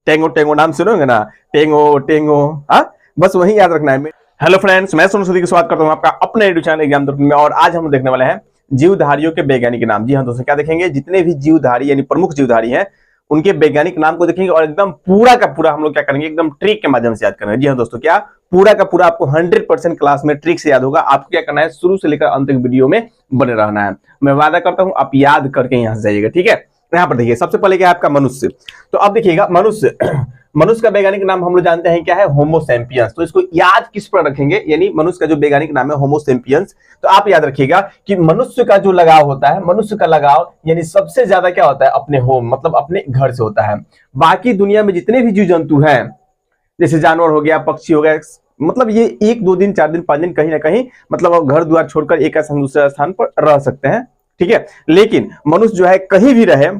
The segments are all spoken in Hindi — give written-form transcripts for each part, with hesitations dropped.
टेंगो टेंगो नाम सुनोगे ना, टेंगो टेंगो। हाँ, बस वही याद रखना है। हेलो फ्रेंड्स, मैं सोनू सूदी का स्वागत करता हूं आपका अपने यूट्यूब चैनल एग्जाम दर्पण में। और आज हम देखने वाले हैं जीवधारियों के वैज्ञानिक नाम। जी हाँ दोस्तों, क्या देखेंगे, जितने भी जीवधारी यानी प्रमुख जीवधारी हैं उनके वैज्ञानिक नाम को देखेंगे और एकदम पूरा का पूरा हम लोग क्या करेंगे, एकदम ट्रिक के माध्यम से याद करेंगे। जी हाँ दोस्तों, क्या पूरा का पूरा आपको 100% क्लास में ट्रिक से याद होगा। आपको क्या करना है, शुरू से लेकर अंत तक वीडियो में बने रहना है। मैं वादा करता हूं आप याद करके यहां से जाइएगा, ठीक है। यहाँ पर देखिए, सबसे पहले क्या है आपका मनुष्य। तो अब देखिएगा मनुष्य मनुष्य का वैज्ञानिक नाम हम लोग जानते हैं क्या है, होमो सैपियंस। तो इसको याद किस पर रखेंगे, यानी मनुष्य का जो वैज्ञानिक नाम है होमो सैपियंस। तो आप याद रखिएगा कि मनुष्य का जो लगाव होता है, मनुष्य का लगाव यानी सबसे ज्यादा क्या होता है, अपने होम मतलब अपने घर से होता है। बाकी दुनिया में जितने भी जीव जंतु हैं, जैसे जानवर हो गया, पक्षी हो गया, मतलब ये 1-2 दिन 4 दिन 5 दिन कहीं ना कहीं मतलब घर द्वार छोड़कर एक स्थान दूसरे स्थान पर रह सकते हैं, ठीक है। लेकिन मनुष्य जो है कहीं भी रहे,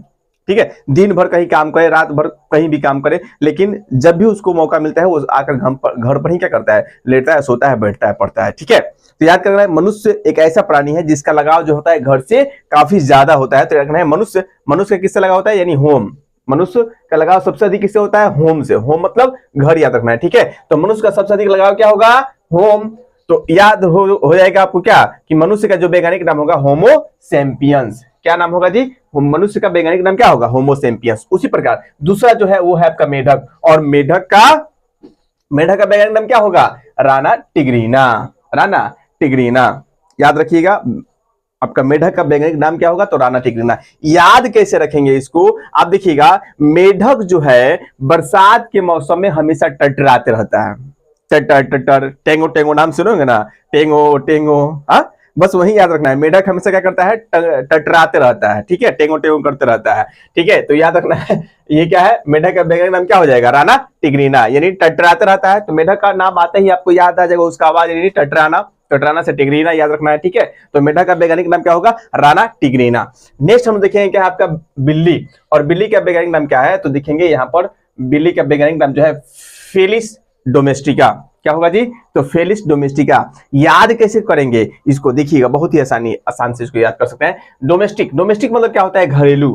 ठीक है, दिन भर कहीं काम करे, रात भर कहीं भी काम करे, लेकिन जब भी उसको मौका मिलता है वो आकर घर पर ही क्या करता है, लेटता है, सोता है, बैठता है, पढ़ता है, ठीक है। तो याद करना है, मनुष्य एक ऐसा प्राणी है जिसका लगाव जो होता है घर से काफी ज्यादा होता है। तो रखना है मनुष्य का किससे लगाव होता है, यानी होम। मनुष्य का लगाव सबसे अधिक किससे होता है, होम से। होम मतलब घर याद रखना है, ठीक है। तो मनुष्य का सबसे अधिक लगाव क्या होगा, होम। तो याद हो जाएगा आपको क्या कि मनुष्य का जो वैज्ञानिक नाम होगा होमो सैपियंस। क्या नाम होगा जी, मनुष्य का वैज्ञानिक नाम क्या होगा, होमो सैपियंस। उसी प्रकार दूसरा जो है वो है आपका मेढक, और मेढक का वैज्ञानिक नाम क्या होगा, राना टिग्रीना। राना टिग्रीना याद रखिएगा, आपका मेढक का वैज्ञानिक नाम क्या होगा, तो राना टिग्रीना। याद कैसे रखेंगे इसको, आप देखिएगा, मेढक जो है बरसात के मौसम में हमेशा टटराते रहता है। टटर टटर, टेंगो टेंगो नाम सुनोगे ना, टेंगो टेंगो। हाँ, बस वही याद रखना है। मेढक हमेशा क्या करता है, टटराते रहता है, ठीक है, टेंगो टेंगो करते रहता है, ठीक है। तो याद रखना है, ये क्या है, मेढक का वैज्ञानिक नाम क्या हो जाएगा, राना टिग्रीना, यानी टटराते रहता है। तो मेढक का नाम आते ही आपको याद आ जाएगा उसका आवाज, यानी टटराना। टटराना से टिग्रीना याद रखना है, ठीक है। तो मेढक का वैज्ञानिक नाम क्या होगा, राना टिग्रीना। नेक्स्ट हम देखेंगे क्या है आपका बिल्ली, और बिल्ली का वैज्ञानिक नाम क्या है, तो देखेंगे यहाँ पर बिल्ली का वैज्ञानिक नाम जो है फेलिस डोमेस्टिका। क्या होगा जी, तो फेलिस डोमेस्टिका। याद कैसे करेंगे इसको, देखिएगा, बहुत ही आसान से इसको याद कर सकते हैं। डोमेस्टिक मतलब क्या होता है, घरेलू।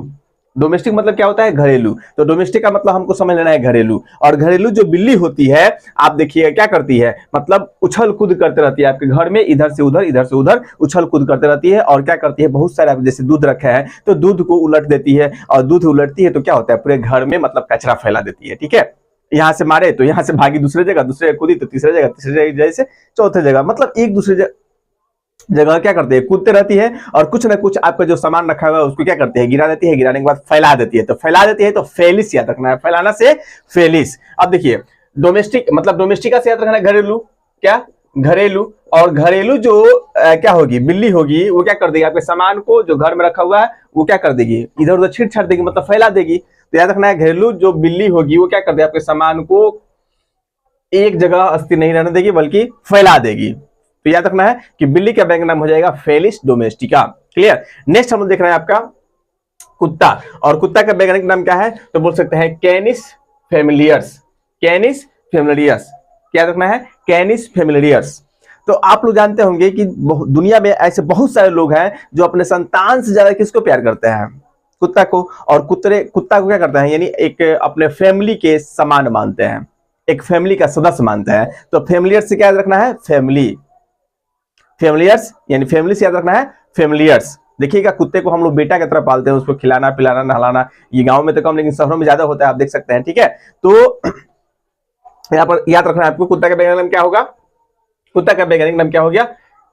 डोमेस्टिक मतलब क्या होता है, घरेलू। तो डोमेस्टिक का मतलब हमको समझ लेना है घरेलू। और घरेलू जो बिल्ली होती है, आप देखिए क्या करती है, मतलब उछल कूद करते रहती है आपके घर में, इधर से उधर उछल कूद करते रहती है। और क्या करती है, बहुत सारे जैसे दूध रखे हैं तो दूध को उलट देती है, और दूध उलटती है तो क्या होता है, पूरे घर में मतलब कचरा फैला देती है, ठीक है। यहां से मारे तो यहां से भागी दूसरे जगह, दूसरे कूदी तो तीसरे जगह जैसे चौथे जगह, मतलब एक दूसरे जगह क्या करते हैं, कूदते रहती है। और कुछ ना कुछ आपका जो सामान रखा हुआ है उसको क्या करते हैं, गिरा देती है, गिराने के बाद फैला देती है। तो फैला देती है तो फेलिस याद रखना है, फैलाना से फेलिस। अब देखिए, डोमेस्टिक मतलब डोमेस्टिका से याद रखना है घरेलू, क्या, घरेलू। और घरेलू जो क्या होगी, बिल्ली होगी, वो क्या कर देगी, आपके सामान को जो घर में रखा हुआ है वो क्या कर देगी, इधर उधर छीट छाट देगी, मतलब फैला देगी। तो याद रखना है, घरेलू जो बिल्ली होगी वो क्या कर देगी, आपके सामान को एक जगह अस्थिर नहीं रहने देगी बल्कि फैला देगी। तो याद रखना है कि बिल्ली का वैज्ञानिक नाम हो जाएगा फेलिस डोमेस्टिका। क्लियर। नेक्स्ट हम देख रहे हैं आपका कुत्ता, और कुत्ता का वैज्ञानिक नाम क्या है, तो बोल सकते हैं कैनिस फेमिलियर्स। कैनिस फेमिलियर्स, क्या रखना है, कैनिस फेमिलियर्स। तो आप लोग जानते होंगे कि दुनिया में ऐसे बहुत सारे लोग हैं जो अपने संतान से ज्यादा किसको प्यार करते हैं, कुत्ता को। और कुत्ता को क्या करते हैं, यानी एक अपने फैमिली के समान मानते हैं, एक फैमिली का सदस्य मानते हैं। तो फेमिलियर्स से क्या याद रखना है, फेमिलियर्स, यानी फैमिली से याद रखना है फेमिलियर्स। देखिएगा, कुत्ते को हम लोग बेटा की तरह पालते हैं, उसको खिलाना पिलाना नहलाना, ये गांव में तो कम लेकिन शहरों में ज्यादा होता है, आप देख सकते हैं, ठीक है। तो यहाँ पर याद रखना है आपको, कुत्ता का वैज्ञानिक नाम क्या होगा, कुत्ता का वैज्ञानिक नाम क्या हो गया,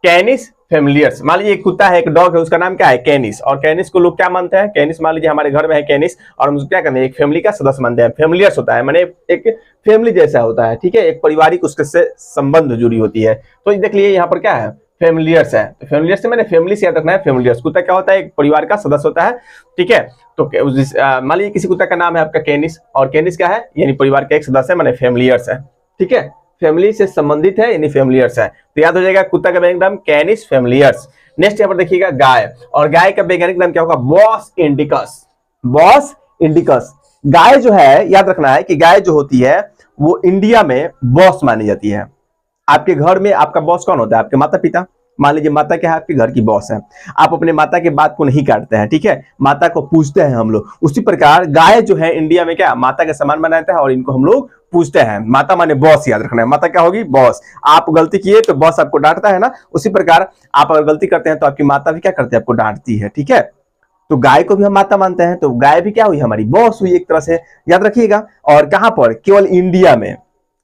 कैनिस फेमिलियर्स। मान लीजिए एक कुत्ता है, एक डॉग है, उसका नाम क्या है, कैनिस। और कैनिस को लोग क्या मानते हैं, कैनिस मान लीजिए हमारे घर में है कैनिस, और हम उसको क्या करते हैं, एक फैमिली का सदस्य मानते हैं। फेमिलियर्स होता है माने एक फैमिली जैसा होता है, ठीक है, एक पारिवारिक उसके से संबंध जुड़ी होती है। तो देख लीजिए यहाँ पर क्या है, फेमिलियर्स है। तो फेमिलियर्स से मैंने फैमिली से याद रखना है, फेमिलियर्स। कुत्ता क्या होता है, एक परिवार का सदस्य होता है, ठीक है। तो मान लीजिए किसी कुत्ता का नाम है आपका कैनिस, और कैनिस क्या है, यानी परिवार का एक सदस्य है, माने फेमिलियर्स है, ठीक है, फैमिली से संबंधित है, यानी फेमिलियर्स है। तो याद हो जाएगा कुत्ता का वैज्ञानिक नाम कैनिस फेमिलियर्स। नेक्स्ट यहाँ पर देखिएगा गाय, और गाय का वैज्ञानिक नाम क्या होगा, बॉस इंडिकस। Bos indicus. गाय जो है, याद रखना है कि गाय जो होती है वो इंडिया में बॉस मानी जाती है। आपके घर में आपका बॉस कौन होता है, आपके माता पिता, मान लीजिए माता क्या है, आपके घर की बॉस है, आप अपने माता के बात को नहीं काटते हैं, ठीक है, माता को पूजते हैं हम लोग। उसी प्रकार गाय जो है इंडिया में क्या माता के समान बनाता है और इनको हम लोग पूछते हैं। माता माने बॉस, याद रखना है, माता क्या होगी, बॉस। आप गलती किए तो बॉस आपको डांटता है ना, उसी प्रकार आप अगर गलती करते हैं तो आपकी माता भी क्या करती है, आपको डांटती है, ठीक है। तो गाय को भी हम माता मानते हैं, तो गाय भी क्या हुई, हमारी बॉस हुई एक तरह से, याद रखिएगा। और कहां पर, केवल इंडिया में,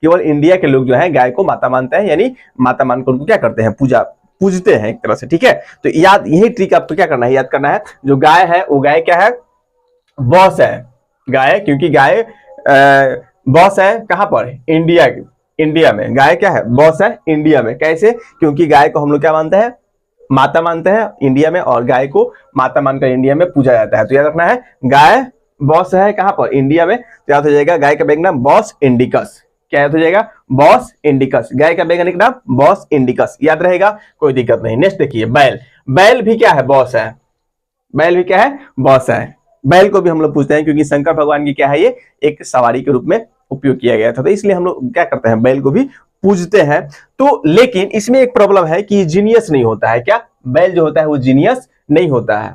केवल इंडिया के लोग जो है गाय को माता मानते हैं, यानी माता मानकर उनको क्या करते हैं, पूजा पूजते हैं एक तरह से, ठीक है। तो याद, यही ट्रिक आपको क्या करना है, याद करना है। जो गाय है वो गाय क्या है, बॉस है गाय, क्योंकि गाय बॉस है कहां पर, इंडिया में गाय क्या है, बॉस है इंडिया में। कैसे, क्योंकि गाय को हम लोग क्या मानते हैं, माता मानते हैं इंडिया में, और गाय को माता मानकर इंडिया में पूजा जाता है। तो याद रखना है, गाय बॉस है कहां पर, इंडिया में। तो याद हो जाएगा गाय का वैज्ञानिक नाम बॉस इंडिकस। क्या याद हो जाएगा, बॉस इंडिकस। गाय का वैज्ञानिक नाम बॉस इंडिकस, याद रहेगा, कोई दिक्कत नहीं। नेक्स्ट देखिए, बैल। बैल भी क्या है, बॉस है। बैल भी क्या है, बॉस है। बैल को भी हम लोग पूछते हैं क्योंकि शंकर भगवान की क्या है, ये एक सवारी के रूप में उपयोग किया गया था, तो इसलिए हम लोग क्या करते हैं, बैल को भी पूजते हैं। तो लेकिन इसमें एक प्रॉब्लम है कि जीनियस नहीं होता है। क्या, बैल जो होता है वो जीनियस नहीं होता है,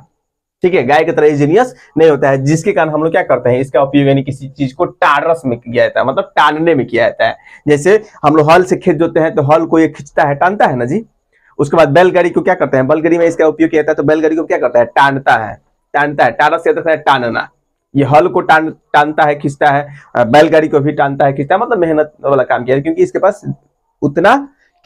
ठीक है, गाय की तरह जीनियस नहीं होता है, जिसके कारण हम लोग क्या करते हैं, इसका उपयोग यानी किसी चीज को टारस में किया जाता है, मतलब टानने में किया जाता है। जैसे हम लोग हल से खेत जोते हैं तो हल को ये खींचता है, टानता है ना जी। उसके बाद बैलगाड़ी को क्या करते हैं, बैलगाड़ी में इसका उपयोग किया जाता है, तो बैलगाड़ी को क्या करता है, टानता है, टानता है, टारस से है टानना। ये हल को टानता है, खींचता है, बैलगाड़ी को भी टानता है, खींचता है, मतलब मेहनत वाला काम किया है, क्योंकि इसके पास उतना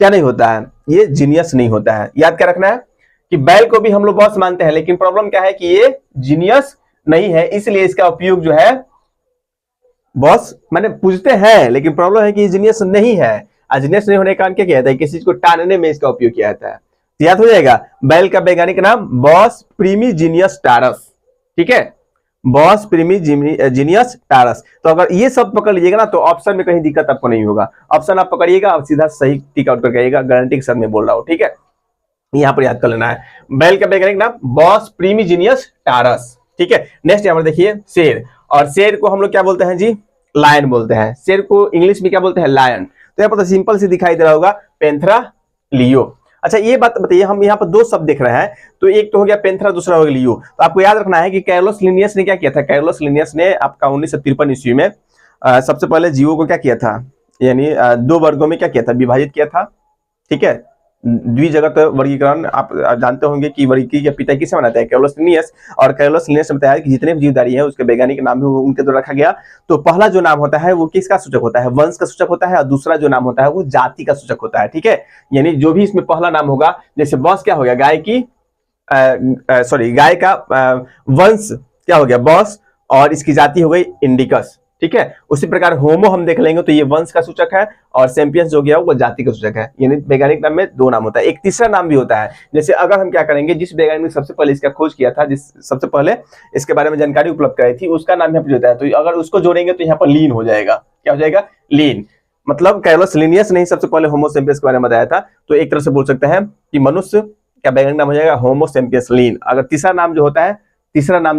क्या नहीं होता है, ये जीनियस नहीं होता है। याद क्या रखना है कि बैल को भी हम लोग बॉस मानते हैं, लेकिन प्रॉब्लम क्या है कि ये जीनियस नहीं है, इसलिए इसका उपयोग जो है बॉस माने पूछते हैं, लेकिन प्रॉब्लम है कि ये जीनियस नहीं है। जीनियस नहीं होने के कारण क्या किया जाता है, किसी चीज को टानने में इसका उपयोग किया जाता है। तो याद हो जाएगा, बैल का वैज्ञानिक नाम बॉस प्रीमीजीनियस टारस, ठीक है, बॉस प्रीमीजीनियस टारस। तो अगर ये सब पकड़ लीजिएगा ना तो ऑप्शन में कहीं दिक्कत आपको नहीं होगा। ऑप्शन आप पकड़िएगा, आप सीधा सही टिक आउट करके आइएगा, गारंटी के साथ में बोल रहा हूं, ठीक है। यहां पर याद कर लेना है, बैल का वैज्ञानिक नाम बॉस प्रीमीजीनियस टारस, ठीक है। नेक्स्ट यहां पर देखिए, शेर। और शेर को हम लोग क्या बोलते हैं जी, लायन बोलते हैं। शेर को इंग्लिश में क्या बोलते हैं, लायन। तो यहाँ पर तो सिंपल से दिखाई दे रहा होगा, पेंथरा लियो। अच्छा ये बात बताइए, हम यहाँ पर दो शब्द देख रहे हैं, तो एक तो हो गया पेंथरा, दूसरा हो गया लियो। तो आपको याद रखना है कि कैरोलस लिनियस ने क्या किया था, कैरोलस लिनियस ने आपका 1953 ईस्वी में सबसे पहले जीवों को क्या किया था, यानी दो वर्गों में क्या किया था, विभाजित किया था, ठीक है। द्विजगत वर्गीकरण आप जानते होंगे कि वर्गीकरण के पिता किसे बनाता है, कैरोलस लिनियस। और कैरोलस लिनियस ने बताया कि जितने भी जीवधारी हैं उसके वैज्ञानिक नाम भी उनके द्वारा रखा गया। तो पहला जो नाम होता है वो किसका सूचक होता है, वंश का सूचक होता है, और दूसरा जो नाम होता है वो जाति का सूचक होता है, ठीक है। यानी जो भी इसमें पहला नाम होगा, जैसे बॉस क्या हो गया, गाय की गाय का वंश क्या हो गया, बॉस, और इसकी जाति हो गई इंडिकस, ठीक है। उसी प्रकार होमो हम देख लेंगे तो ये वंश का सूचक है, और सैंपियंस जो गया वो जाति का सूचक है। यानी वैज्ञानिक नाम में दो नाम होता है। एक तीसरा नाम भी होता है, जैसे अगर हम क्या करेंगे, जिस वैज्ञानिक ने सबसे पहले इसका खोज किया था, जिस सबसे पहले इसके बारे में जानकारी उपलब्ध कराई थी, उसका नाम यहाँ पर होता है। तो अगर उसको जोड़ेंगे तो यहाँ पर लीन हो जाएगा, क्या हो जाएगा, लीन। मतलब कैरोलस लिनियस ने सबसे पहले होमो सैंपियंस के बारे में बताया था, तो एक तरह से बोल सकते हैं कि मनुष्य का वैज्ञानिक नाम हो जाएगा होमो सैंपियंस लीन। अगर तीसरा नाम जो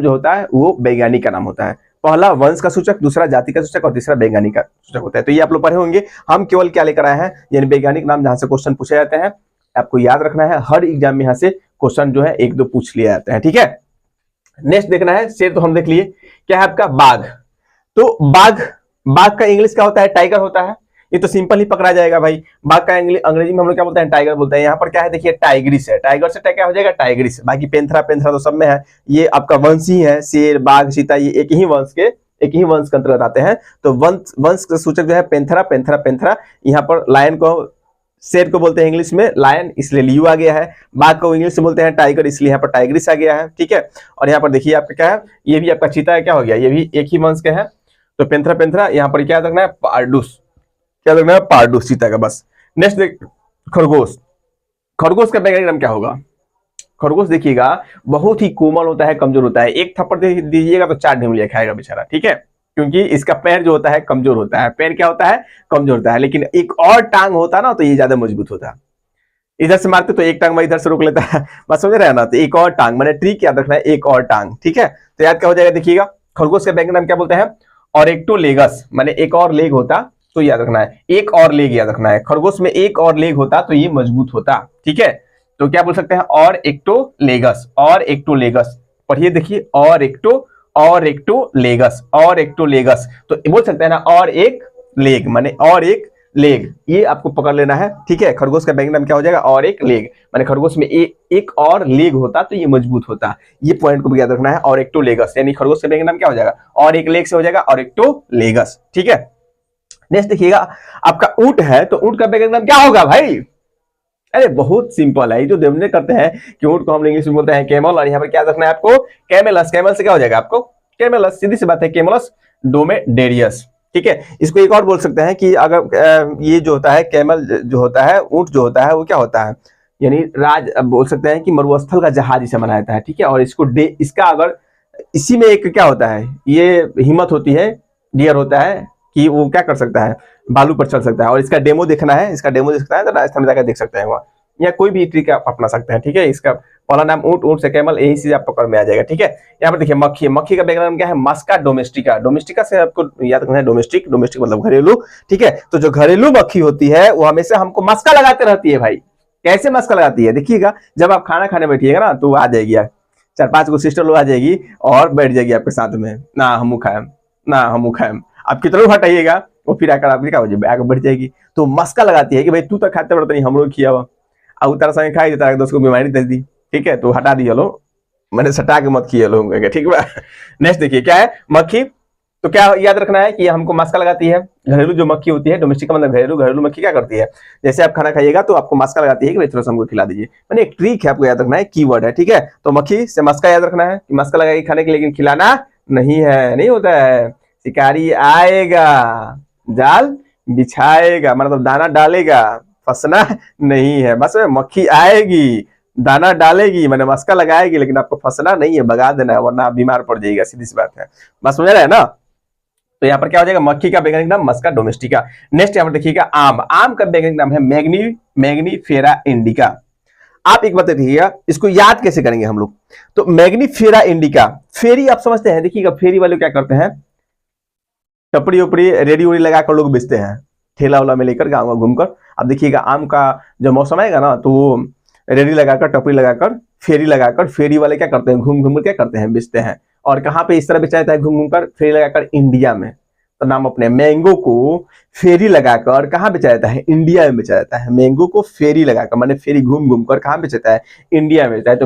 होता है वो वैज्ञानिक का नाम होता है। पहला वंश का सूचक, दूसरा जाति का सूचक, और तीसरा वैज्ञानिक का सूचक होता है। तो ये आप लोग पढ़े होंगे। हम केवल क्या लेकर आए हैं, यानी वैज्ञानिक नाम जहां से क्वेश्चन पूछे जाते हैं, आपको याद रखना है, हर एग्जाम में यहां से क्वेश्चन जो है एक दो पूछ लिए जाते हैं, ठीक है। नेक्स्ट देखना है, शेर तो हम देख लिए। क्या है आपका, बाघ। तो बाघ का इंग्लिश क्या होता है, टाइगर होता है। ये तो सिंपल ही पकड़ा जाएगा भाई। बाघ का अंग्रेजी में हम लोग क्या बोलते हैं, टाइगर बोलते हैं। यहाँ पर क्या है देखिए, टाइग्रिस है, टाइगर से क्या हो जाएगा, टाइग्रिस। बाकी पेंथरा तो सब में है, ये आपका वंश ही है। शेर, बाघ, चीता, ये एक ही वंश के अंतर्गत आते हैं। तो वंश का सूचक जो है पेंथरा। यहाँ पर लायन को, शेर को बोलते हैं इंग्लिश में लायन, इसलिए लियो आ गया है। बाघ को इंग्लिश में बोलते हैं टाइगर, इसलिए यहाँ पर टाइग्रिस आ गया है, ठीक है। और यहाँ पर देखिए आपका क्या है, ये भी आपका चीता है, क्या हो गया, ये भी एक ही वंश के है। तो पेंथरा। यहाँ पर क्या रखना है, पार्डुस, क्या रखना है, पार्डुस, चीता का, बस। नेक्स्ट देख, खरगोश का वैज्ञानिक नाम क्या होगा। खरगोश देखिएगा बहुत ही कोमल होता है, कमजोर होता है। एक थप्पड़ दे दीजिएगा तो 4 ढेमलियां खाएगा बेचारा, ठीक है, क्योंकि इसका पैर जो होता है कमजोर होता है। पैर क्या होता है, कमजोर होता है। लेकिन एक और टांग होता है ना, तो ये ज्यादा मजबूत होता है। इधर से मारते तो एक टांग इधर से रोक लेता है, बस समझ रहे हैं ना। तो एक और टांग, मैंने ट्रिक याद रखना है, एक और टांग, ठीक है। तो याद क्या हो जाएगा, देखिएगा खरगोश का वैज्ञानिक नाम क्या बोलते हैं, ऑरेक्टोलेगस, माने एक और लेग होता, तो याद रखना है, एक और लेग याद रखना है। खरगोश में एक और लेग होता तो ये मजबूत होता, ठीक है। तो क्या बोल सकते हैं, और एक्टोलेगस, और एक्टोलेगस। पढ़िए देखिए, और एक्टोलेगस, और एक्टोलेगस। तो बोल सकते हैं ना और एक लेग, माने और एक लेग, ये आपको पकड़ लेना है, ठीक है। खरगोश का वैज्ञानिक नाम क्या हो जाएगा, और एक लेग, माने खरगोश में एक और लेग होता तो ये मजबूत होता। ये पॉइंट को भी याद रखना है, और एक्टोलेगस, यानी खरगोश का वैज्ञानिक नाम क्या हो जाएगा, और एक लेग से हो जाएगा और एक्टोलेगस, ठीक है। नेक्स्ट देखिएगा, आपका ऊंट है, तो ऊंट का वैज्ञानिक नाम क्या होगा भाई। अरे बहुत सिंपल है, जो देवने करते हैं कि ऊंट को हम इंग्लिश में बोलते हैं कैमल, और यहाँ पर क्या रखना है आपको, कैमेलस। कैमल से क्या हो जाएगा आपको, कैमेलस, सीधी सी बात है, कैमलस ड्रोमेडेरियस, ठीक है। इसको एक और बोल सकते हैं कि अगर ये जो होता है कैमल जो होता है, ऊंट जो होता है वो क्या होता है, यानी राज बोल सकते हैं कि मरुस्थल का जहाज इसे बनाया जाता है, ठीक है। और इसको इसका अगर इसी में एक क्या होता है, ये हिम्मत होती है, डियर होता है कि वो क्या कर सकता है, बालू पर चल सकता है। और इसका डेमो देखना है, इसका डेमो देख सकता है तो राजस्थान में जाकर देख सकते हैं वहाँ, या कोई भी ट्रिक आप अपना सकते हैं, ठीक है। इसका पहला नाम ऊंट, ऊंट से कैमल, यही चीज आप पकड़ में आ जाएगा, ठीक है। यहाँ पर देखिए मक्खी, मक्खी का बैकग्राउंड क्या है, मस्का डोमेस्टिका। डोमेस्टिका से आपको याद रखना है, डोमेस्टिक, डोमेस्टिक मतलब घरेलू, ठीक है। तो जो घरेलू मक्खी होती है वो हमेशा हमको मस्का लगाते रहती है भाई। कैसे मस्का लगाती है, देखिएगा जब आप खाना खाने बैठिएगा ना तो आ जाएगी, 4-5 को सिस्टर लोग आ जाएगी और बैठ जाएगी आपके साथ में, ना हम खाएं, ना हम खाएं। आप कितना हटाइएगा वो फिर आकर आपकी क्या हो जाए, आगे बढ़ जाएगी। तो मस्का लगाती है कि भाई तू तो खाते पड़ता नहीं, हम लोग किया हुआ, अब उतारा समय खाई देता है, दोस्त को बीमारी दे दी, ठीक है। तो हटा दिया लो, मैंने सटा के मत किए लोग, ठीक है। नेक्स्ट देखिए क्या है, मक्खी। तो क्या याद रखना है कि हमको मस्का लगाती है, घरेलू जो मक्खी होती है, डोमेस्टिक मतलब घरेलू, घरेलू मक्खी क्या करती है, जैसे आप खाना खाइएगा तो आपको मस्का लगाती है कि भाई थोड़ा सा हमको खिला दीजिए, मैंने एक ट्रिक है, आपको याद रखना है, कीवर्ड है, ठीक है। तो मक्खी से मस्का याद रखना है कि मस्का लगाएगी खाने के, लेकिन खिलाना नहीं है, नहीं होता है। शिकारी आएगा, जाल बिछाएगा, मतलब दाना डालेगा, फंसना नहीं है। बस मक्खी आएगी, दाना डालेगी, मैंने मस्का लगाएगी, लेकिन आपको फंसना नहीं है, भगा देना है, वरना आप बीमार पड़ जाएगा, सीधी सी बात है। बस समझ रहे हैं ना। तो यहाँ पर क्या हो जाएगा, मक्खी का वैज्ञानिक नाम मस्का डोमेस्टिका। नेक्स्ट यहाँ पर देखिएगा आम, आम का वैज्ञानिक नाम है मैग्नीफेरा इंडिका। आप एक बात देखिएगा, इसको याद कैसे करेंगे हम लोग, तो मैग्नीफेरा इंडिका। फेरी आप समझते हैं, देखिएगा फेरी वाले क्या करते हैं, टपड़ी उपड़ी रेडी उड़ी लगाकर लोग बेचते हैं, ठेला वाला में लेकर गाँव में घूमकर। अब देखिएगा आम का जब मौसम आएगा ना तो वो रेडी लगाकर, टपड़ी लगाकर, फेरी लगाकर, फेरी वाले क्या करते हैं, घूम घूम क्या करते हैं, बेचते हैं। और कहाँ पे इस तरह बेचा जाता है, घूम घूम कर, फेरी लगाकर, इंडिया में। तो नाम अपने मैंगो को फेरी लगाकर कहाँ बेचा जाता है, इंडिया में बेचा जाता है। मैंगो को फेरी लगाकर, माने फेरी घूम घूम कर कहाँ बेचा जाता है, इंडिया में बेचता है। तो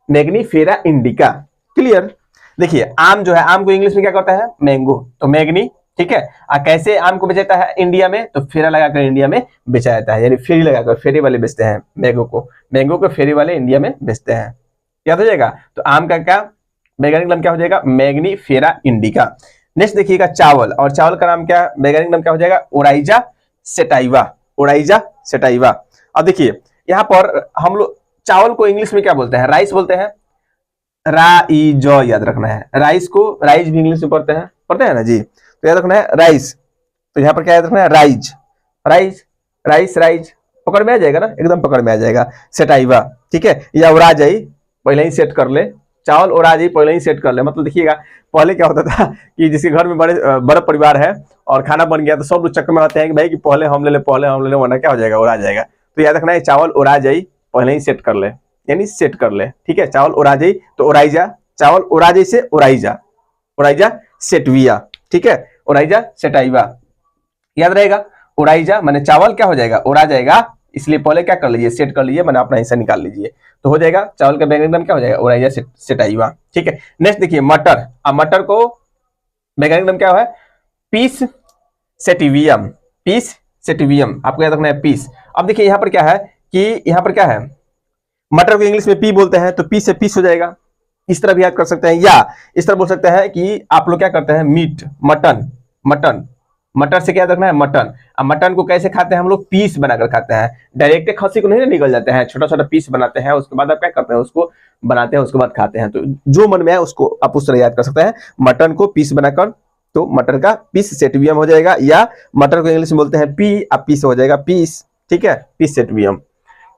मैग्नीफेरा इंडिका, क्लियर। देखिए आम जो है, आम को इंग्लिश में क्या करता है, मैंगो, तो मैग्नी, ठीक है। कैसे आम को बेचा जाता है इंडिया में, तो फेरा लगाकर इंडिया में बेचा जाता है, यानी फेरी लगाकर, फेरी वाले बेचते हैं मैंगो को फेरी वाले इंडिया में बेचते हैं, याद हो जाएगा। तो आम का क्या वैज्ञानिक नाम क्या हो जाएगा, मैग्नीफेरा इंडिका। नेक्स्ट देखिएगा चावल, और चावल का नाम क्या, वैज्ञानिक नाम क्या हो जाएगा, ओराइजा सेटाइवा, ओराइजा सेटाइवा। अब देखिए यहाँ पर हम लोग चावल को इंग्लिश में क्या बोलते हैं, राइस बोलते हैं, राइज याद रखना है, राइस को राइज भी इंग्लिश में पढ़ते हैं ना जी, तो याद रखना है राइस। तो यहाँ पर क्या याद रखना है, राइज, राइज, राइस, राइज, पकड़ में आ जाएगा ना, एकदम पकड़ में आ जाएगा। सेटाइवा, ठीक है, या ओराजाई, पहले ही सेट कर ले, चावल ओराजाई पहले ही सेट कर ले। मतलब देखिएगा पहले क्या होता था कि जिसके घर में बड़ा परिवार है और खाना बन गया तो सब लोग चक्कर में आते हैं कि भाई कि पहले हम ले ले, पहले हम ले ले, वरना क्या हो जाएगा, ओरा जाएगा। तो याद रखना है चावल ओराजाई, पहले ही सेट कर ले, यानी सेट कर ले, ठीक है। चावल ओराजाई तो ओराइजा, चावल ओराजाई से ओराइजा, ओराइजा सेटविया, ठीक है, ओराइजा सेटाइवा, याद रहेगा। ओराइजा माने चावल क्या हो जाएगा, ओरा जाएगा, इसलिए पहले क्या कर लीजिए, सेट कर लीजिए, मैंने अपना हिस्सा निकाल लीजिए, तो हो जाएगा चावल का वैज्ञानिक नाम क्या हो जाएगा, ओराइजा सेटाइवा, ठीक है। नेक्स्ट देखिए मटर, अब मटर को वैज्ञानिक नाम क्या है, पीस सेटिवियम, पीस सेटिवियम, आपको याद रखना है पीस। अब देखिए यहाँ पर क्या है कि यहाँ पर क्या है, मटर को इंग्लिश में पी बोलते हैं, तो पी से पीस हो जाएगा, इस तरह भी याद कर सकते हैं, या इस तरह बोल सकते हैं कि आप लोग क्या करते हैं, मीट, मटन, मटन, मटर से क्या रखना है, मटन। अब मटन को कैसे खाते हैं हम लोग, पीस बनाकर खाते हैं, डायरेक्ट खस्सी को नहीं निकल जाते हैं, छोटा छोटा पीस बनाते हैं, उसके बाद आप क्या करते हैं, उसको बनाते हैं, उसके बाद खाते हैं। तो जो मन में है उसको आप उस तरह याद कर सकते हैं, मटन को पीस बनाकर, तो मटर का पीस सेटिवियम हो जाएगा, या मटर को इंग्लिश में बोलते हैं पी, अब पीस हो जाएगा पीस, ठीक है, पीस सेटिवियम।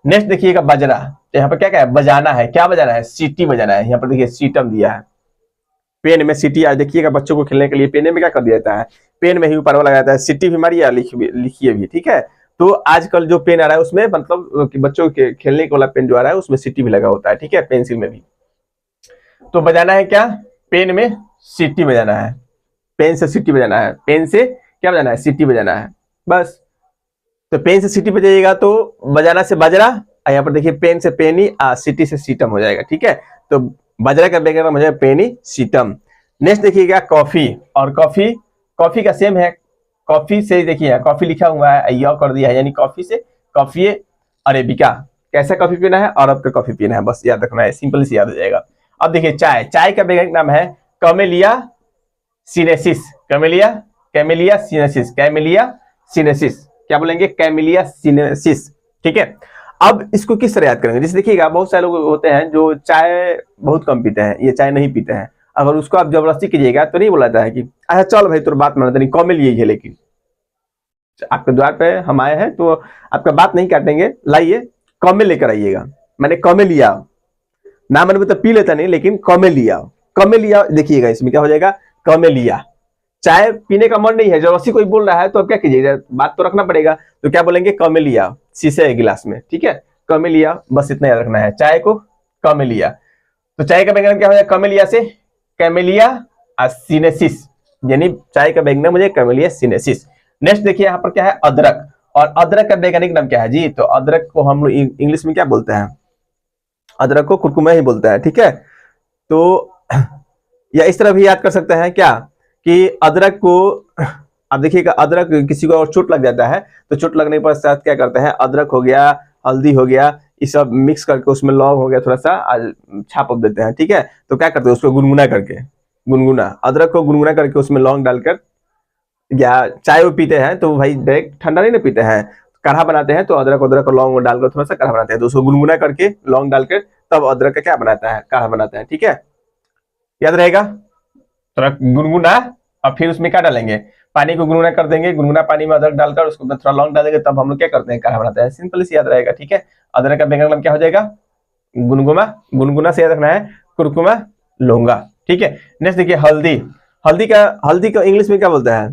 नेक्स्ट देखिएगा बाजरा, तो यहाँ पर क्या क्या है, बजाना है, क्या बजाना है, सीटी बजाना है। यहाँ पर देखिए सीटम दिया है, पेन में सीटी, आज देखिएगा बच्चों को खेलने के लिए पेन में क्या कर दिया जाता है, पेन में ही ऊपर वाला लगाता है, सीटी भी मारिए, लिखिए भी, ठीक है। तो आजकल जो पेन आ रहा है उसमें मतलब कि बच्चों के खेलने वाला पेन जो आ रहा है उसमें सीटी भी लगा होता है, ठीक है, पेंसिल में भी। तो बजाना है क्या, पेन में सीटी बजाना है, पेन से सीटी बजाना है, पेन से क्या बजाना है, सीटी बजाना है बस। तो पेन से सीटी बजाइएगा तो बजाना से बजरा, यहाँ पर देखिए पेन से पेनी, सीटी से सीटम हो जाएगा, ठीक है। तो बजरा का बैकग्राउंड हो जाएगा पेनी सीटम। नेक्स्ट देखिएगा कॉफी, और कॉफी, कॉफी का सेम है, कॉफी से देखिए कॉफी लिखा हुआ है, यह कर दिया है, यानी कॉफी से कॉफी अरेबिका, कैसा कॉफी पीना है, अरब का कॉफी पीना है, बस याद रखना है, सिंपल से याद हो जाएगा। अब देखिए चाय, चाय का वैज्ञानिक नाम है कैमेलिया सीनेसिस, कैमेलिया, कैमेलिया सीनेसिस, कैमेलिया सीनेसिस, क्या बोलेंगे, कैमेलिया सीनेसिस, ठीक है। अब इसको किस तरह याद करेंगे, जैसे देखिएगा बहुत सारे लोग होते हैं जो चाय बहुत कम पीते हैं, ये चाय नहीं पीते हैं, अगर उसको आप जबरदस्ती कीजिएगा तो नहीं बोला जाता है कि अच्छा चल भाई तुम बात मानते नहीं, कॉमेल यही है, लेकिन आपके द्वार पे हम आए हैं तो आपका बात नहीं काटेंगे, लाइए कॉमेल लेकर आइएगा, मैंने कॉमेल लिया, ना मन में तो पी लेता नहीं, लेकिन कॉमेल लिया, कॉमेल लिया, देखिएगा इसमें क्या हो जाएगा, कॉमेल लिया। चाय पीने का मन नहीं है, जबरदस्ती कोई बोल रहा है तो अब क्या कीजिएगा, बात तो रखना पड़ेगा, तो क्या बोलेंगे, कॉमेलिया, शीशे के गिलास में, ठीक है, कॉमेलिया, बस इतना याद रखना है, चाय को कॉमेलिया। तो चाय का बैकग्राउंड क्या हो जाएगा, कॉमेलिया से कैमेलिया सीनेसिस, यानी चाय का बैकग्राउंड मुझे कैमेलिया सीनेसिस। नेक्स्ट देखिए यहाँ पर क्या है, अदरक, और अदरक का वैज्ञानिक नाम क्या है जी, तो अदरक को हम लोग इंग्लिश में क्या बोलते हैं, अदरक को कुरकुमा ही बोलता है, ठीक है। तो या इस तरह भी याद कर सकते हैं क्या, कि अदरक को, अब देखिएगा अदरक किसी को और चोट लग जाता है तो चोट लगने के पश्चात क्या करते हैं, अदरक हो गया, हल्दी हो गया, ये सब मिक्स करके उसमें लौंग हो गया थोड़ा सा छाप देते हैं, ठीक है। तो क्या करते हैं, उसको गुनगुना करके, गुनगुना अदरक को गुनगुना करके उसमें लौंग डालकर, या चाय वो पीते हैं तो भाई डायरेक्ट ठंडा नहीं ना पीते हैं, काढ़ा बनाते हैं तो अदरक अदरक और लौंग डालकर थोड़ा सा काढ़ा बनाते हैं, तो उसको गुनगुना करके लौंग डालकर तब अदरक का क्या बनाता है, काढ़ा बनाता है, ठीक है, याद रहेगा। थोड़ा गुनगुना, और फिर उसमें क्या डालेंगे, पानी को गुनगुना कर देंगे, गुनगुना पानी में अदरक डालकर उसको थोड़ा लौंग डाल देंगे, तब हम लोग क्या करते हैं, काढ़ा बनाते हैं, सिंपल से याद रहेगा, ठीक है। अदरक का बैकग्राउंड क्या हो जाएगा, गुनगुना, गुनगुना से याद रखना है कुरकुमा लौंगा, ठीक है। नेक्स्ट देखिए हल्दी, हल्दी का इंग्लिश में क्या बोलता है,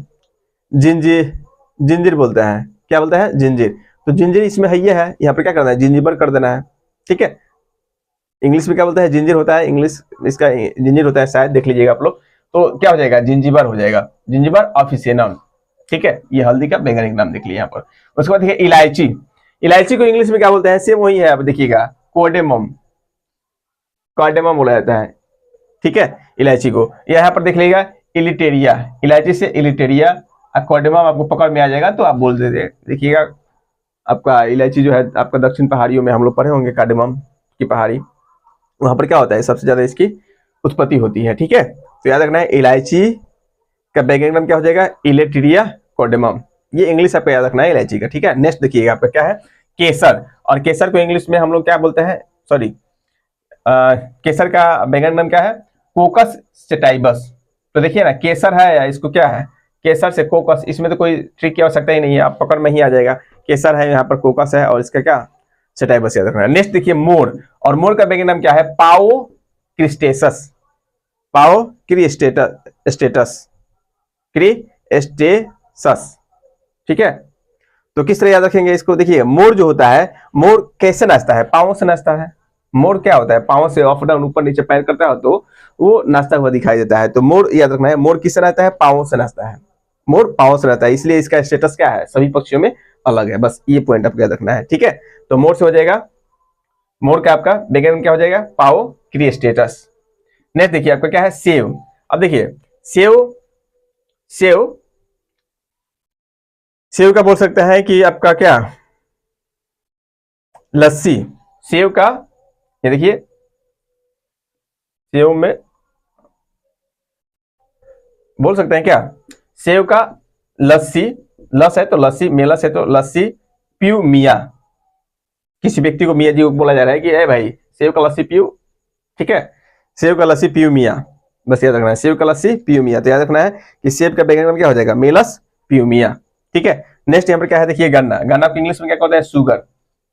जिंजीर, जिंजीर बोलता है, क्या बोलता है, जिंजीर। तो जिंजीर इसमें है, ये है, यहाँ पे क्या करना है, जिंजीबर कर देना है, ठीक है। इंग्लिश में क्या बोलता है, जिंजीर होता है, इंग्लिश इसका जिंजीर होता है शायद, देख लीजिएगा आप लोग, तो क्या हो जाएगा, जिंजीबर हो जाएगा, जिंजीबर ऑफिशियल, ठीक है। ये हल्दी का वैज्ञानिक नाम देख लीजिए यहाँ पर। उसके बाद देखिए इलायची, इलायची को इंग्लिश में क्या बोलते हैं, सेम वही है, अब देखिएगा कोडेमम, कार्डेमम बोला जाता है, ठीक है। इलायची को यहाँ पर देख लीजिएगा इलिटेरिया, इलायची से इलिटेरिया, कार्डेमम आपको पकड़ में आ जाएगा तो आप बोल देते, देखिएगा आपका इलायची जो है आपका दक्षिण पहाड़ियों में हम लोग पढ़े होंगे, कार्डेमम की पहाड़ी, वहां पर क्या होता है, सबसे ज्यादा इसकी उत्पत्ति होती है, ठीक है। तो याद रखना है इलायची का बैकग्राउंड नाम क्या हो जाएगा, इलेक्ट्रिया कोडेमम, ये इंग्लिश आपको याद रखना है इलायची का, ठीक है। नेक्स्ट देखिएगा आपका क्या है, केसर, और केसर को इंग्लिश में हम लोग क्या बोलते हैं, सॉरी केसर का बैकग्राउंड नाम क्या है, कोकस सेटाइबस। तो देखिए ना केसर है या इसको क्या है, केसर से कोकस, इसमें तो कोई ट्रिक की आवश्यकता ही नहीं है, आप पकड़ में ही आ जाएगा, केसर है, यहाँ पर कोकस है, और इसका क्या सेटाइबस याद रखना है। नेक्स्ट देखिए मोर, और मोर का बैकग्राउंड नाम क्या है, पाओ क्रिस्टेसस, पाओ क्रिस्टेटस, क्रिस्टेसस, ठीक है। तो किस तरह याद रखेंगे इसको, देखिए मोर जो होता है, मोर कैसे नाचता है, पाँव से नाचता है, मोर क्या होता है, पाँव से अप डाउन ऊपर नीचे पैर करता है तो वो नाचता हुआ दिखाई देता है, तो मोर याद रखना है, मोर किससे नाचता है, पाँव से नाचता है, मोर पाँव से रहता है, इसलिए इसका स्टेटस क्या है, सभी पक्षियों में अलग है, बस ये पॉइंट आपको याद रखना है, ठीक है। तो मोर से हो जाएगा, मोर का आपका बैकग्राउंड क्या हो जाएगा, पाओ क्रिस्टेटस। नेक्स्ट देखिए आपका क्या है, सेव, अब देखिए सेव, सेव, सेव का बोल सकते हैं कि आपका क्या, लस्सी, सेव का, ये देखिए सेव में बोल सकते हैं क्या, सेव का लस्सी, लस है तो लस्सी, मेलस है तो लस्सी, पीयू मिया, किसी व्यक्ति को मिया जी को बोला जा रहा है कि भाई सेव का लस्सी पीयू, ठीक है, सेव का लस्सी पीयू मिया, बस याद रखना है, सेव का लस्सी पीयू मिया। तो याद रखना है कि सेव का बैकग्राउंड क्या हो जाएगा, मेलस पीयू मिया, ठीक है। नेक्स्ट यहाँ पर क्या है, देखिए गन्ना, गन्ना को इंग्लिश में क्या कहते हैं, शुगर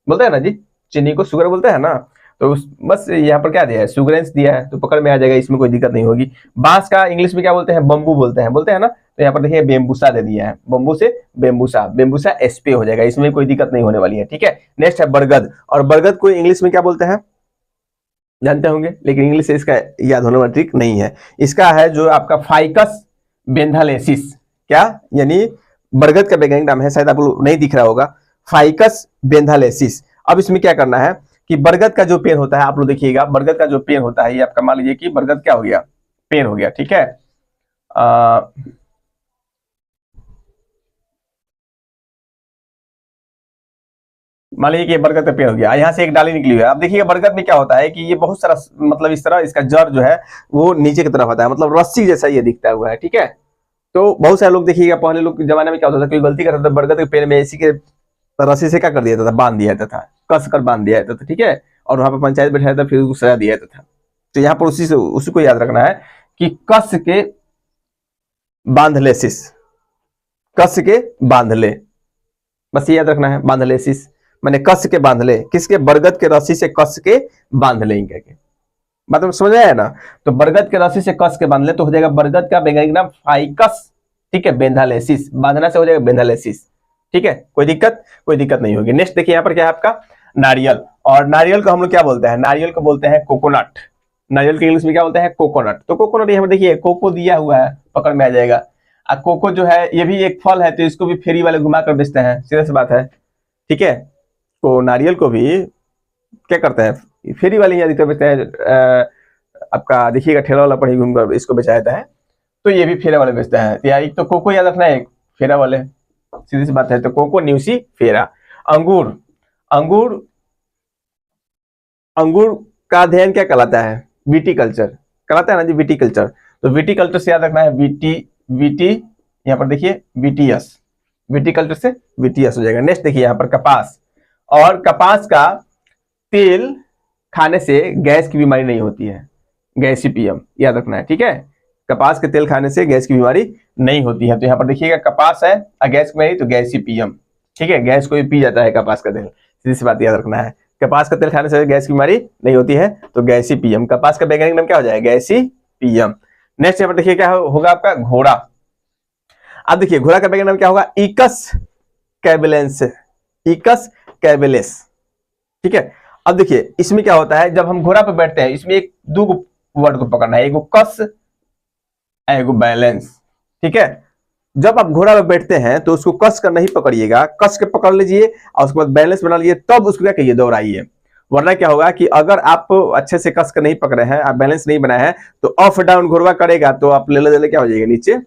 बोलते हैं ना जी, चीनी को शुगर बोलते हैं ना, तो बस यहाँ पर क्या दिया है, सुगरेंस दिया है, तो पकड़ में आ जाएगा, इसमें कोई दिक्कत नहीं होगी। बांस का इंग्लिश में क्या बोलते हैं, बम्बू बोलते हैं ना, तो यहाँ पर देखिए बेम्बूसा दे दिया है, बम्बू से बेम्बूसा, बेम्बूसा एसपे हो जाएगा, इसमें कोई दिक्कत नहीं होने वाली है, ठीक है। नेक्स्ट है बरगद, और बरगद को इंग्लिश में क्या बोलते हैं जानते होंगे, लेकिन इंग्लिश से इसका याद होने वाला ट्रिक नहीं है। इसका है जो आपका फाइकस बेंथालेसिस, क्या यानी बरगद का वैज्ञानिक नाम है, शायद आपको नहीं दिख रहा होगा, फाइकस बेंथालेसिस। अब इसमें क्या करना है कि बरगद का जो पेड़ होता है, आप लोग देखिएगा, बरगद का जो पेड़ होता है, ये आपका मान लीजिए कि बरगद क्या हो गया, पेड़ हो गया, ठीक है। मान लीजिए कि बरगद का पेड़ हो गया, यहाँ से एक डाली निकली हुई है। अब देखिएगा बरगद में क्या होता है कि ये बहुत सारा, मतलब इस तरह इसका जड़ जो है वो नीचे की तरफ आता है, मतलब रस्सी जैसा ये दिखता हुआ है, ठीक है। तो बहुत सारे लोग देखिएगा, पहले लोग के जमाने में क्या होता था, कोई गलती करता था, बरगद के पेड़ में इसी के रस्सी से क्या कर दिया जाता था, बांध दिया जाता था, कस कर बांध दिया जाता था, ठीक है। और वहां पर पंचायत बैठाया था, फिर उसको सजा दिया जाता था। तो यहाँ पर उसी को याद रखना है कि कस के बांधलेसिस, कस के बांध ले, बस ये याद रखना है, बांधलेसिस मैंने कस के बांध ले, किसके, बरगद के रस्सी से कस के बांध ले, मतलब समझ आया ना। तो बरगद के रस्सी से कस के बांध ले, तो हो जाएगा बरगद का वैज्ञानिक नाम फाइकस, ठीक है, बेंथालेसिस, बांधना से हो जाएगा बेंथालेसिस, ठीक है। कोई दिक्कत नहीं होगी। नेक्स्ट देखिए यहाँ पर क्या है आपका नारियल, और नारियल को हम लोग क्या बोलते हैं, नारियल को बोलते हैं कोकोनट, नारियल के इंग्लिश में क्या बोलते हैं, कोकोनट। तो कोकोनट यहाँ पर देखिए कोको दिया हुआ है, पकड़ में आ जाएगा। कोको जो है ये भी एक फल है, तो इसको भी फेरी वाले घुमा कर बेचते हैं, सीधा सी बात है, ठीक है। तो नारियल को भी क्या करते हैं, फेरी वाले यहाँ बेचते हैं, आपका देखिएगा ठेला वाला पर ही घूमकर इसको बेचा जाता है, तो ये भी फेरा वाले बेचते हैं। तो यार एक तो कोको याद रखना है, फेरा वाले, सीधी सी बात है। तो कोको, न्यूसी, फेरा। अंगूर, अंगूर, अंगूर का अध्ययन क्या कहलाता है, विटीकल्चर कहलाता है ना जी, विटीकल्चर। तो विटीकल्चर से याद रखना है, वीटी यहाँ पर देखिए वीटीएस, विटीकल्चर से वीटीएस हो जाएगा। नेक्स्ट देखिए यहाँ पर कपास, और कपास का तेल खाने से गैस की बीमारी नहीं होती है, गैसीपीएम याद रखना है, ठीक है। कपास के तेल खाने से गैस की बीमारी नहीं होती है। तो यहाँ पर देखिएगा कपास है और गैस की बीमारी, तो गैसीपीएम, ठीक है, गैस को भी पी जाता है कपास का तेल, सीधी सी बात याद रखना है। कपास का तेल खाने से गैस की बीमारी नहीं होती है, तो गैसीपीएम, कपास का वैज्ञानिक नाम क्या हो जाएगा, गैसीपीएम। नेक्स्ट यहाँ पर देखिए क्या होगा आपका घोड़ा। अब देखिए घोड़ा का वैज्ञानिक नाम क्या होगा, इकस कैबिलेंस, इकस कैबिलेस, ठीक है। अब देखिए इसमें क्या होता है, जब हम घोड़ा पर बैठते हैं, इसमें एक दो वर्ड को पकड़ना है, एक कस, एक बैलेंस, ठीक है। जब आप घोड़ा पर बैठते हैं तो उसको कस कर नहीं पकड़िएगा, कस के पकड़ लीजिए और उसके बाद बैलेंस बना लीजिए, तब उसको क्या कहिए, दौड़ाइए। वरना क्या होगा कि अगर आप अच्छे से कस कर नहीं पकड़े हैं, आप बैलेंस नहीं बनाए हैं, तो अप डाउन घोड़ा करेगा, तो आप ले क्या हो जाएगा, नीचे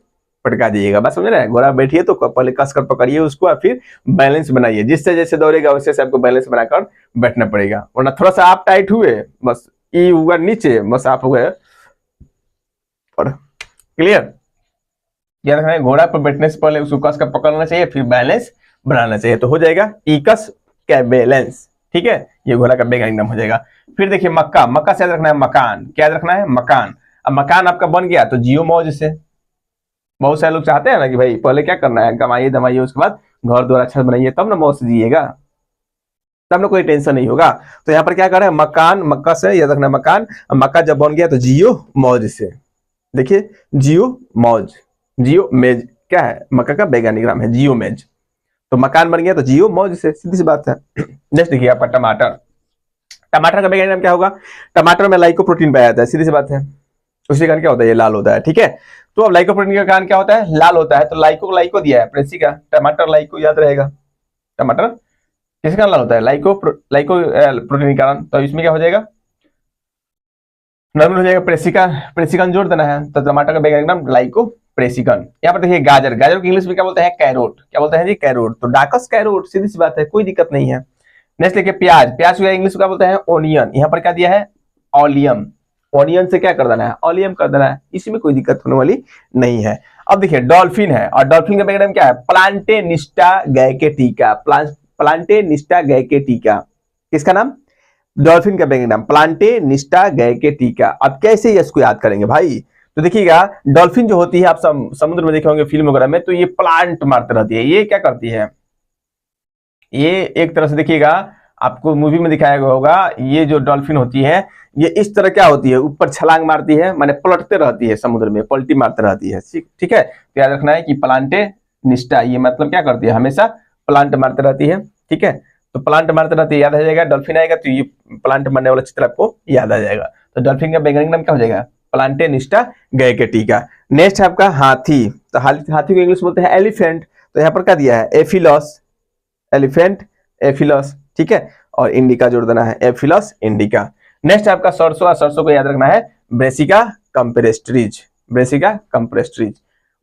पटका दीजिएगा। बस समझ रहे हैं, घोड़ा बैठिए तो पहले कस कर पकड़िए उसको और फिर बैलेंस बनाइए, जिससे जैसे दौड़ेगा वैसे से आपको बैलेंस बनाकर बैठना पड़ेगा। वरना थोड़ा सा आप टाइट हुए, बस ई हुआ नीचे, बस आप हुए और क्लियर। याद रखना है, घोड़ा पर बैठने से पहले उसको कस कर पकड़ना चाहिए, फिर बैलेंस बनाना चाहिए, तो हो जाएगा इकस कैबेलेंस, ठीक है। ये घोड़ा का वैज्ञानिक नाम हो जाएगा। फिर देखिए मक्का, मक्का से याद रखना है मकान, क्या याद रखना है, मकान। अब मकान आपका बन गया तो जियो मौज से। बहुत सारे लोग चाहते हैं ना कि भाई पहले क्या करना है, कमाइए धमाइए, उसके बाद घर द्वार अच्छा बनाइए, तब ना मौज से जिएगा, तब ना कोई टेंशन नहीं होगा। तो यहाँ पर क्या कर रहे हैं, मकान, मक्का से याद रखना मकान, मक्का जब बन गया तो जियो मौज से। देखिए जियो मौज, जियो मेज क्या है, मक्का का वैज्ञानिक नाम है जियो मेज। तो मकान बन गया तो जियो मौज से, सीधी सी बात है। नेक्स्ट देखिए आपका टमाटर, टमाटर का वैज्ञानिक नाम क्या होगा, टमाटर में लाइकोप्रोटीन पाया जाता है, सीधी सी बात है। उसी कारण क्या होता है, ये लाल होता है, ठीक है। तो अब लाइकोप्रोटीन का कारण क्या होता है, लाल होता है, तो लाइको दिया है प्रेसिका, टमाटर लाइको याद रहेगा। टमाटर किस कारण लाल होता है, लाइको प्रोटीन के कारण। तो इसमें क्या हो जाएगा, नॉर्मल हो जाएगा, प्रेसिकन जोड़ देना है, तो टमाटर का वैज्ञानिक नाम लाइको प्रेसिकन। यहाँ पर देखिए गाजर, गाजर को इंग्लिश में क्या बोलते हैं, कैरोट, क्या बोलते हैं जी, कैरोट। तो डाकस कैरोट, सीधी सी बात है, कोई दिक्कत नहीं है। नेक्स्ट देखिए प्याज, प्याज को इंग्लिश में क्या बोलते हैं, ओनियन। यहाँ पर क्या दिया है, ऑलियम, ऑनियन से क्या कर देना है, ऑलियम कर देना है, इसमें कोई दिक्कत होने वाली नहीं है। अब देखिए डॉल्फिन है, और डॉल्फिन का वैज्ञानिक नाम क्या है, प्लांटेनिस्टा गैकेटिका, प्लांटेनिस्टा गैकेटिका। किसका नाम, डॉल्फिन का वैज्ञानिक नाम प्लांटेनिस्टा गैकेटिका। अब कैसे इसको याद करेंगे भाई, तो देखिएगा डॉल्फिन जो होती है, आप समुद्र में देखे होंगे फिल्म वगैरह में, तो ये प्लांट मारते रहती है, ये क्या करती है, ये एक तरह से देखिएगा आपको मूवी में दिखाया गया होगा, ये जो डॉल्फिन होती है ये इस तरह क्या होती है, ऊपर छलांग मारती है, माने पलटते रहती है, समुद्र में पलटी मारते रहती है। ठीक है, तो याद रखना है कि प्लांटे निष्ठा, ये मतलब क्या करती है, हमेशा प्लांट मारते रहती है। ठीक है, तो प्लांट मारते रहती है, याद आ जाएगा। डॉल्फिन आएगा तो ये प्लांट मारने वाला चित्र आपको याद आ जाएगा। तो डॉल्फिन का वैज्ञानिक नाम क्या हो जाएगा, प्लांटे निष्ठा गैकेटी। नेक्स्ट है आपका हाथी। तो हाथी को इंग्लिश बोलते हैं एलिफेंट। तो यहाँ पर क्या दिया है, एफिलस, एलिफेंट एफिलस। ठीक है, और इंडिका जोड़ देना है, एफिलस इंडिका। नेक्स्ट है आपका सरसों। सरसों को याद रखना है ब्रेसिका कंप्रेस्ट्रीज, ब्रेसिका कंप्रेस्ट्रीज।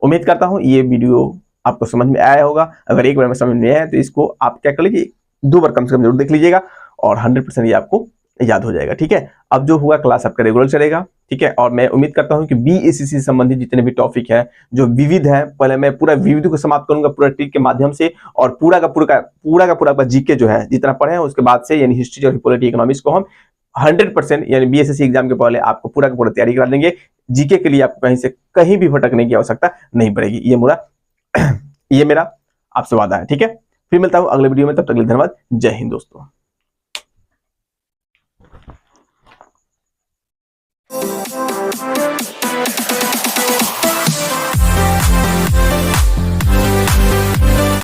उम्मीद करता हूं ये वीडियो आपको समझ में आया होगा। अगर एक बार में समझ में आया तो इसको आप क्या कर लीजिए, 2 बार कम से कम जरूर देख लीजिएगा और 100% ये आपको याद हो जाएगा। ठीक है, अब जो हुआ क्लास आपका रेगुलर चलेगा। ठीक है, और मैं उम्मीद करता हूं कि बीएससी से संबंधित जितने भी टॉपिक है जो विविध है, पहले मैं पूरा विविध को समाप्त करूंगा पूरा ट्रिक के माध्यम से, और पूरा का पूरा जीके जो है जितना पढ़े हैं उसके बाद से, यानी हिस्ट्री और पॉलिटी इकोनॉमिक्स को हम 100% यानी बीएसएससी एग्जाम के पहले आपको पूरा का पूरा तैयारी करा देंगे। जीके के लिए आपको कहीं से कहीं भी भटकने की आवश्यकता नहीं पड़ेगी, ये मेरा आपसे वादा है। ठीक है, फिर मिलता हूं अगले वीडियो में, तब तक के लिए धन्यवाद। जय हिंद दोस्तों।